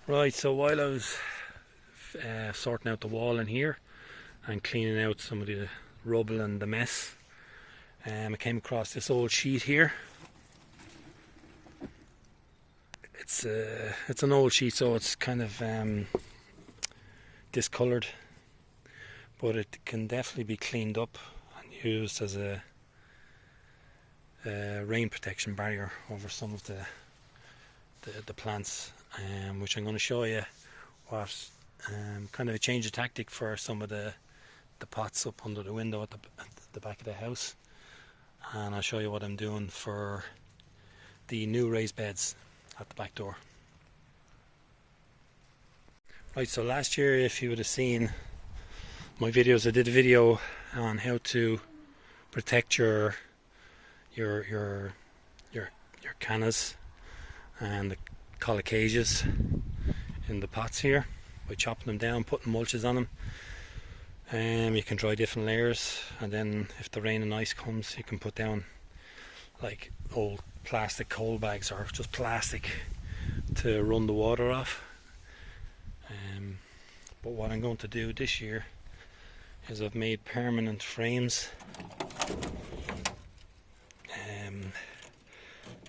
Right, so while I was sorting out the wall in here and cleaning out some of the rubble and the mess, I came across this old sheet here. It's an old sheet, so it's kind of discoloured, but it can definitely be cleaned up and used as a rain protection barrier over some of the plants, which I'm going to show you what kind of a change of tactic for some of the pots up under the window at the back of the house, and I'll show you what I'm doing for the new raised beds at the back door. Right, so last year, if you would have seen my videos, I did a video on how to protect your cannas and the colicages in the pots here by chopping them down, putting mulches on them. You can dry different layers, and then if the rain and ice comes, you can put down like old plastic coal bags or just plastic to run the water off. But what I'm going to do this year is I've made permanent frames,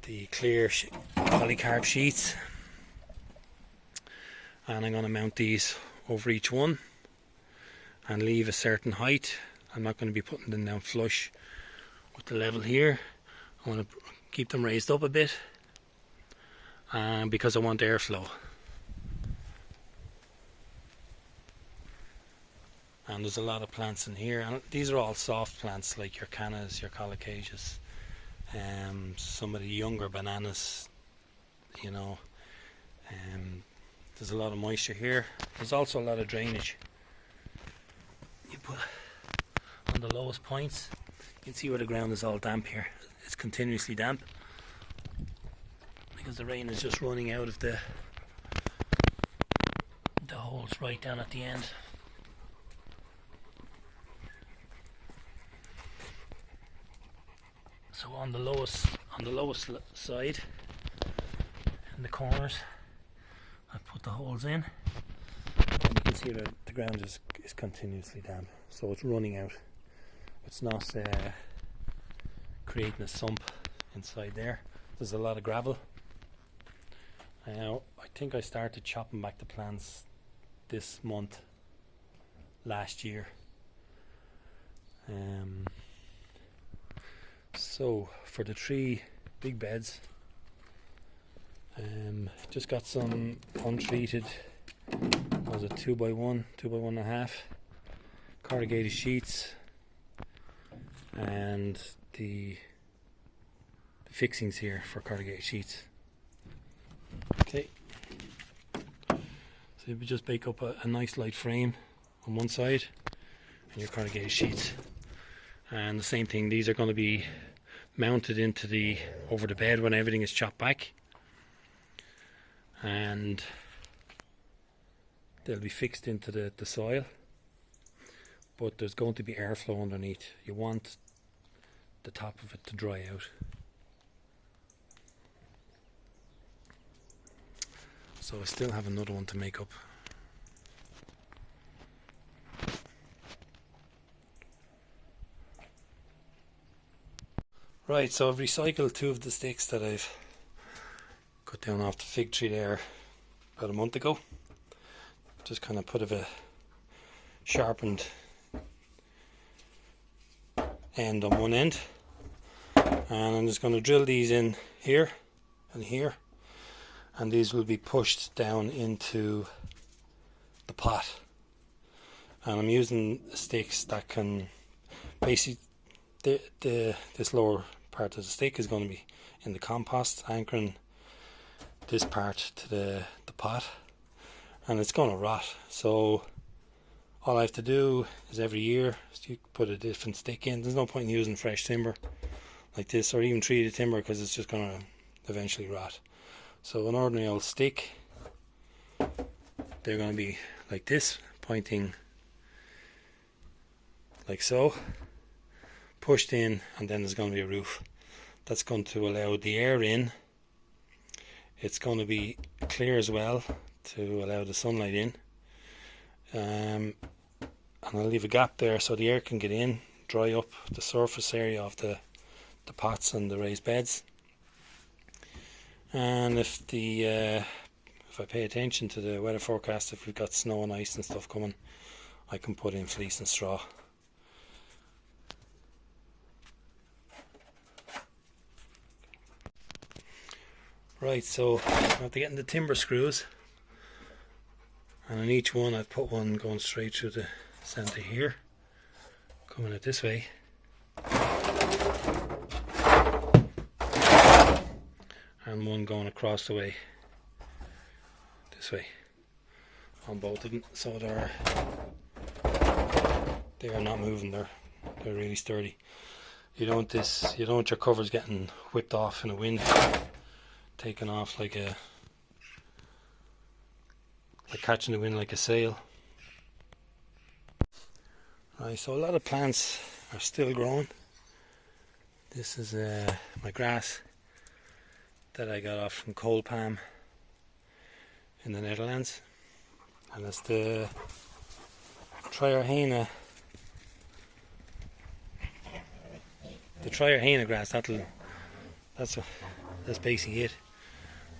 the clear polycarb sheets, and I'm going to mount these over each one and leave a certain height. I'm not going to be putting them down flush with the level here. I want to keep them raised up a bit, because I want airflow. And there's a lot of plants in here, and these are all soft plants like your cannas, your colicages, some of the younger bananas, you know. There's a lot of moisture here. There's also a lot of drainage. You put on the lowest points, you can see where the ground is all damp here. It's continuously damp because the rain is just running out of the holes right down at the end. So on the lowest side, in the corners, I put the holes in, and you can see that the ground is continuously damp, so it's running out. It's not creating a sump inside there. There's a lot of gravel. Now I think I started chopping back the plants this month last year. So for the 3 big beds, just got some untreated, what was it, 2x1, 2x1.5 corrugated sheets, and the fixings here for corrugated sheets. Okay, so you just bake up a nice light frame on one side and your corrugated sheets, and the same thing, these are going to be mounted into over the bed when everything is chopped back, and they'll be fixed into the soil, but there's going to be airflow underneath. You want the top of it to dry out. So I still have another one to make up. Right, so I've recycled 2 of the sticks that I've cut down off the fig tree there about a month ago. Just kind of put a sharpened end on one end, and I'm just going to drill these in here and here, and these will be pushed down into the pot. And I'm using sticks that can basically, this lower part of the stick is going to be in the compost, anchoring this part to the pot, and it's going to rot. So all I have to do is every year you put a different stick in. There's no point in using fresh timber like this, or even treated timber, because it's just going to eventually rot. So an ordinary old stick, they're going to be like this, pointing like so, pushed in, and then there's going to be a roof that's going to allow the air in. It's going to be clear as well. to allow the sunlight in. And I'll leave a gap there so the air can get in, dry up the surface area of the pots and the raised beds. And if I pay attention to the weather forecast, if we've got snow and ice and stuff coming, I can put in fleece and straw. Right, so after getting the timber screws, and on each one I've put one going straight through the centre here, coming out this way, and one going across the way this way on both of them, so they are not moving. They're really sturdy. You don't want your covers getting whipped off in a wind, taken off like catching the wind like a sail. Right, so a lot of plants are still growing. This is my grass that I got off from coal palm in the Netherlands, and it's the Triarhena. The Triarhena grass. That's basically it.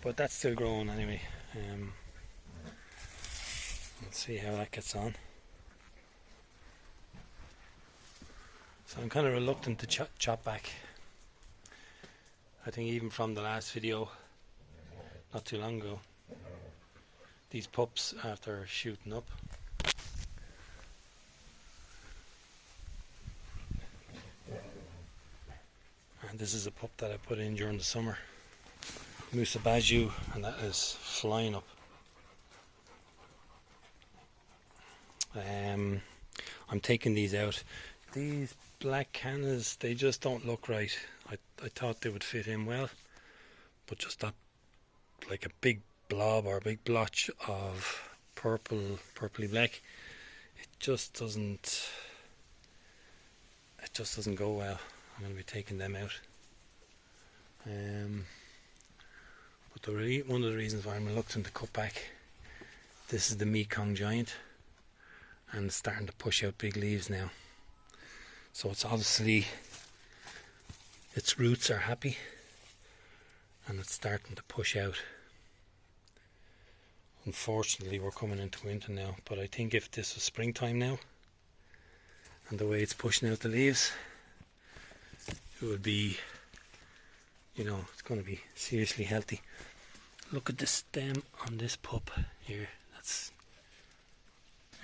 But that's still growing anyway. Let's see how that gets on. So I'm kind of reluctant to chop back. I think even from the last video, not too long ago, these pups, after shooting up, and this is a pup that I put in during the summer, Musa Baju, and that is flying up. I'm taking these out. These black cannas, they just don't look right. I thought they would fit in well, but just that, like a big blob or a big blotch of purpley black, it just doesn't go well. I'm going to be taking them out. But one of the reasons why I'm reluctant to cut back, this is the Mekong giant, and it's starting to push out big leaves now. So it's obviously, its roots are happy and it's starting to push out. Unfortunately, we're coming into winter now, but I think if this was springtime now, and the way it's pushing out the leaves, it would be, it's going to be seriously healthy. Look at the stem on this pup here.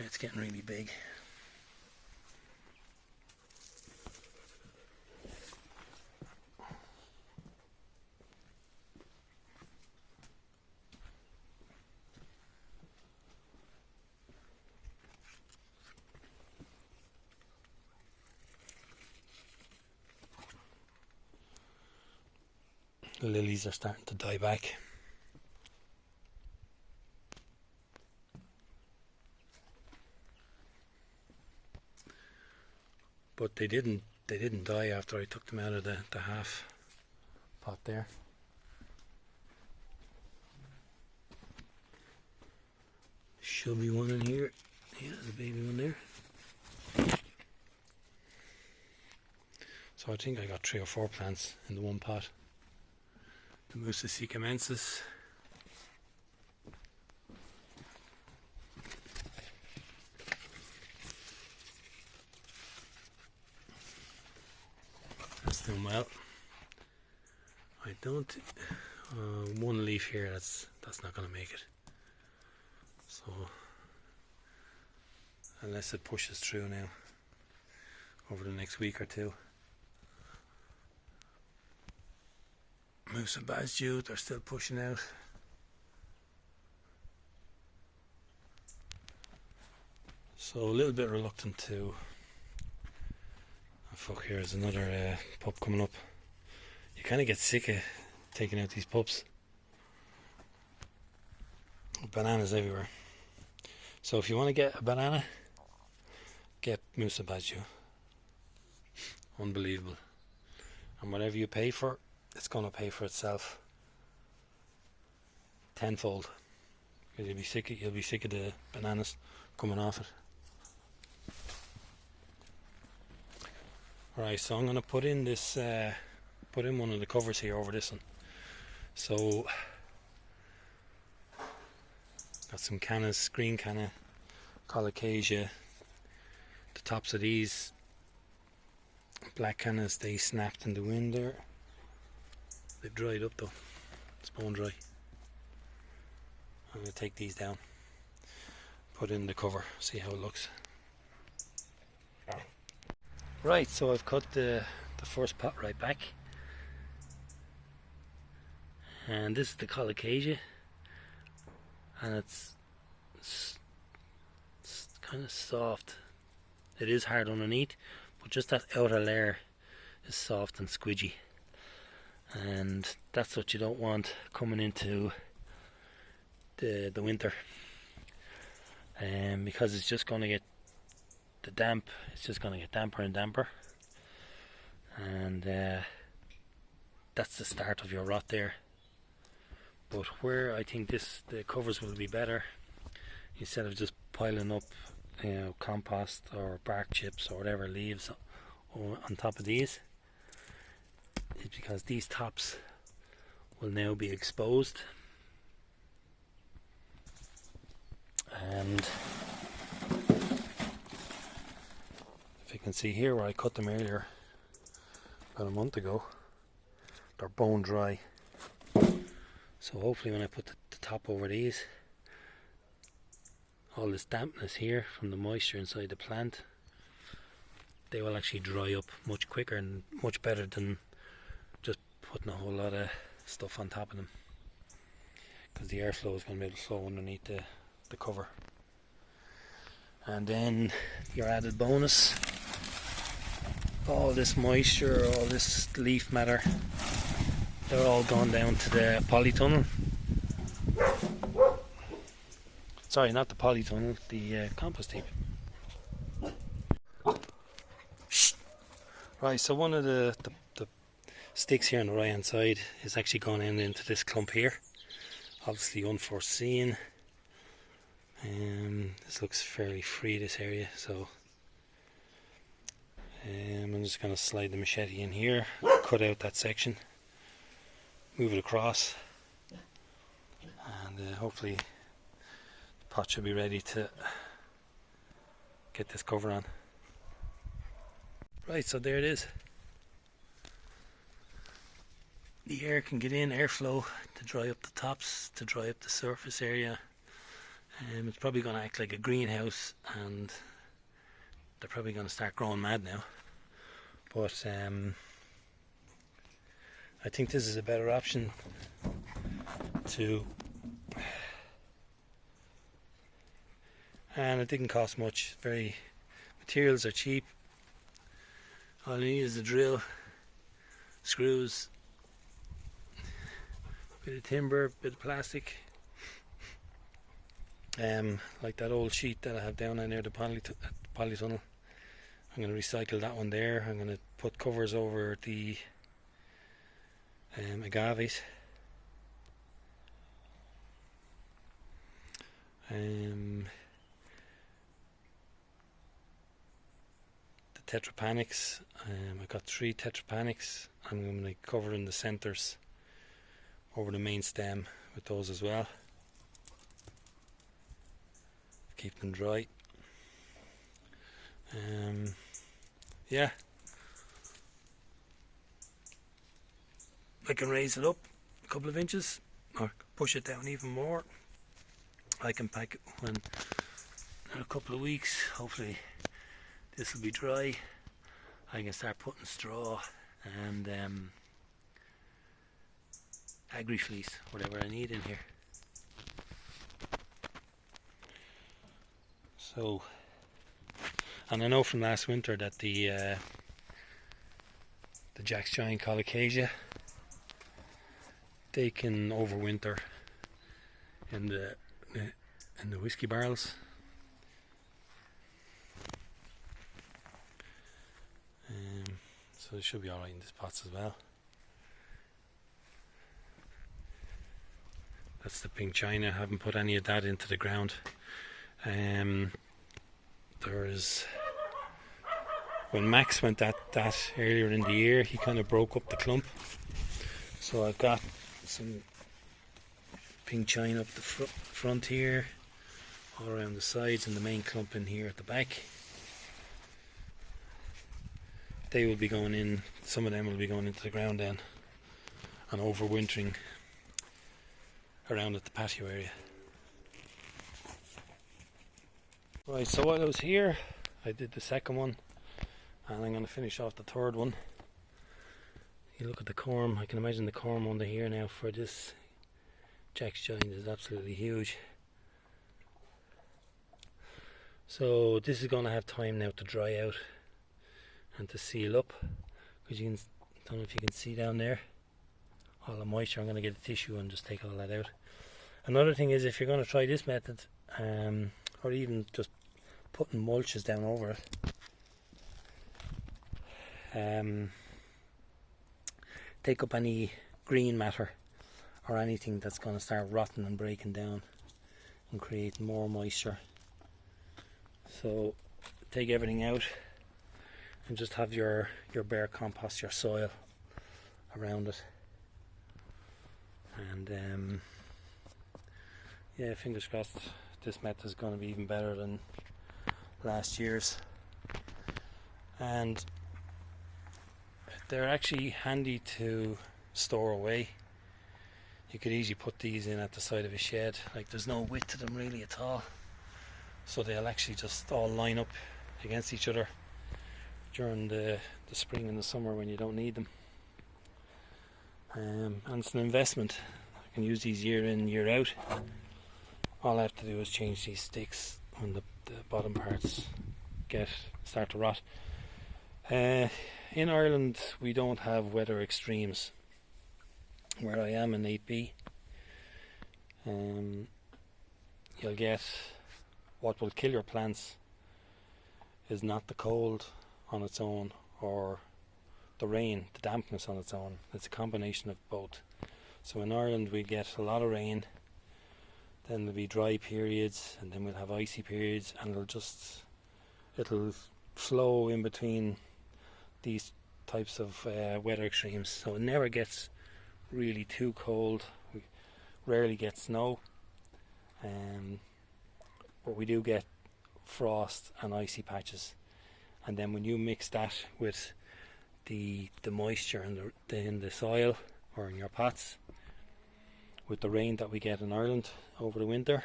It's getting really big. The lilies are starting to die back. But they didn't die after I took them out of the half pot there. Should be one in here. Yeah, there's a baby one there. So I think I got 3 or 4 plants in the one pot. The Musa Sikamensis. That's doing well. I don't. One leaf here. That's not going to make it. So unless it pushes through now over the next week or two. Musa Baju, they're still pushing out. So a little bit reluctant to. Oh fuck, here's another pup coming up. You kind of get sick of taking out these pups. Bananas everywhere. So if you want to get a banana, get Musa Baju. Unbelievable. And whatever you pay for, it's going to pay for itself tenfold. because you'll be sick of the bananas coming off it. Right, so I'm going to put in this, put in one of the covers here over this one. So, got some cannas, green canna, colocasia. The tops of these black cannas, they snapped in the wind there. They've dried up though, it's bone dry. I'm going to take these down, put in the cover, see how it looks. Right, so I've cut the first pot right back, and this is the colocasia, and it's kind of soft. It is hard underneath, but just that outer layer is soft and squidgy, and that's what you don't want coming into the winter, because it's just going to get it's just going to get damper and damper, and that's the start of your rot there. But where I think the covers will be better, instead of just piling up compost or bark chips or whatever leaves on top of these, is because these tops will now be exposed, and if you can see here where I cut them earlier, about a month ago, they're bone dry. So hopefully when I put the top over these, all this dampness here from the moisture inside the plant, they will actually dry up much quicker and much better than just putting a whole lot of stuff on top of them, because the airflow is going to be able to flow underneath the cover. And then your added bonus, all this moisture, all this leaf matter, they're all gone down to the polytunnel. Sorry, not the polytunnel, the compost heap. Right, so one of the sticks here on the right hand side is actually gone into this clump here. Obviously unforeseen. This looks fairly free, this area, so I'm just going to slide the machete in here, cut out that section, move it across, and hopefully the pot should be ready to get this cover on. Right, so there it is. The air can get in, airflow to dry up the tops, to dry up the surface area. It's probably going to act like a greenhouse, and they're probably going to start growing mad now. But I think this is a better option and it didn't cost much. Materials are cheap. All you need is a drill, screws, bit of timber, bit of plastic. Like that old sheet that I have down near the polytunnel. I'm going to recycle that one there. I'm going to put covers over the agaves. The tetrapanics. I got 3 tetrapanics. I'm going to cover in the centers over the main stem with those as well. Keep them dry. Yeah, I can raise it up a couple of inches or push it down even more. I can pack it when in a couple of weeks. Hopefully this will be dry. I can start putting straw and agri fleece, whatever I need in here. So, and I know from last winter that the Jack's Giant Colocasia, they can overwinter in the whiskey barrels. So it should be alright in these pots as well. That's the pink china. I haven't put any of that into the ground. There's when Max went that earlier in the year, he kind of broke up the clump. So I've got some pink china up the front here, all around the sides, and the main clump in here at the back. They will be going in, some of them will be going into the ground then and overwintering around at the patio area. Right, so while I was here, I did the second one, and I'm going to finish off the third one. You look at the corm, I can imagine the corm under here now for this jack's joint is absolutely huge. So this is going to have time now to dry out and to seal up, because you can, don't know if you can see down there all the moisture. I'm going to get a tissue and just take all that out. Another thing is, if you're going to try this method, or even just putting mulches down over it, take up any green matter or anything that's going to start rotting and breaking down and create more moisture. So take everything out and just have your bare compost, your soil around it. And yeah, fingers crossed this method is going to be even better than last year's. And they're actually handy to store away. You could easily put these in at the side of a shed. Like, there's no width to them really at all, so they'll actually just all line up against each other during the spring and the summer when you don't need them. And it's an investment. I can use these year in, year out. All I have to do is change these sticks when the bottom parts start to rot. In Ireland we don't have weather extremes. Where I am in 8B, you'll get, what will kill your plants is not the cold on its own or the rain, the dampness on its own. It's a combination of both. So in Ireland we get a lot of rain, then there'll be dry periods, and then we'll have icy periods, and it'll flow in between these types of weather extremes. So it never gets really too cold. We rarely get snow, but we do get frost and icy patches. And then when you mix that with the moisture in the soil or in your pots, with the rain that we get in Ireland over the winter,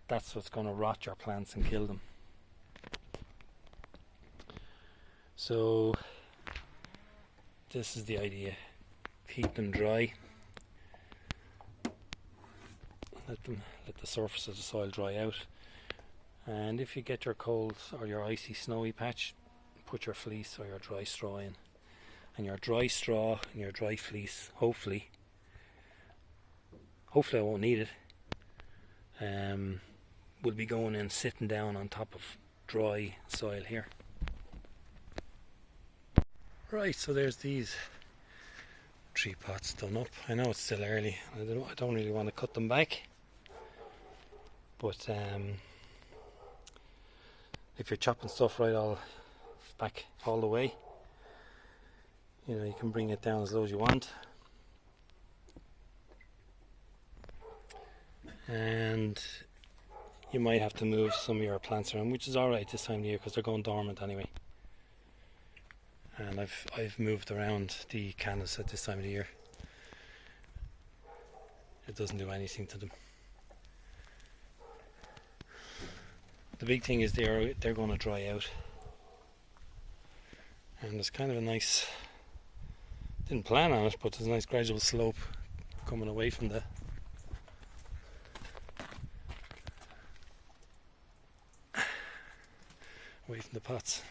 that's what's going to rot your plants and kill them. So this is the idea: keep them dry, let the surface of the soil dry out, and if you get your cold or your icy snowy patch, put your fleece or your dry straw in. And your dry straw and your dry fleece, hopefully I won't need it, will be going in, sitting down on top of dry soil here. Right, so there's these 3 pots done up. I know it's still early, I don't really want to cut them back, but if you're chopping stuff right all the way, you know, you can bring it down as low as you want. And you might have to move some of your plants around, which is alright this time of year because they're going dormant anyway. And I've moved around the canvas at this time of the year. It doesn't do anything to them. The big thing is they're going to dry out. And there's kind of a nice, didn't plan on it, but there's a nice gradual slope coming away from the pots.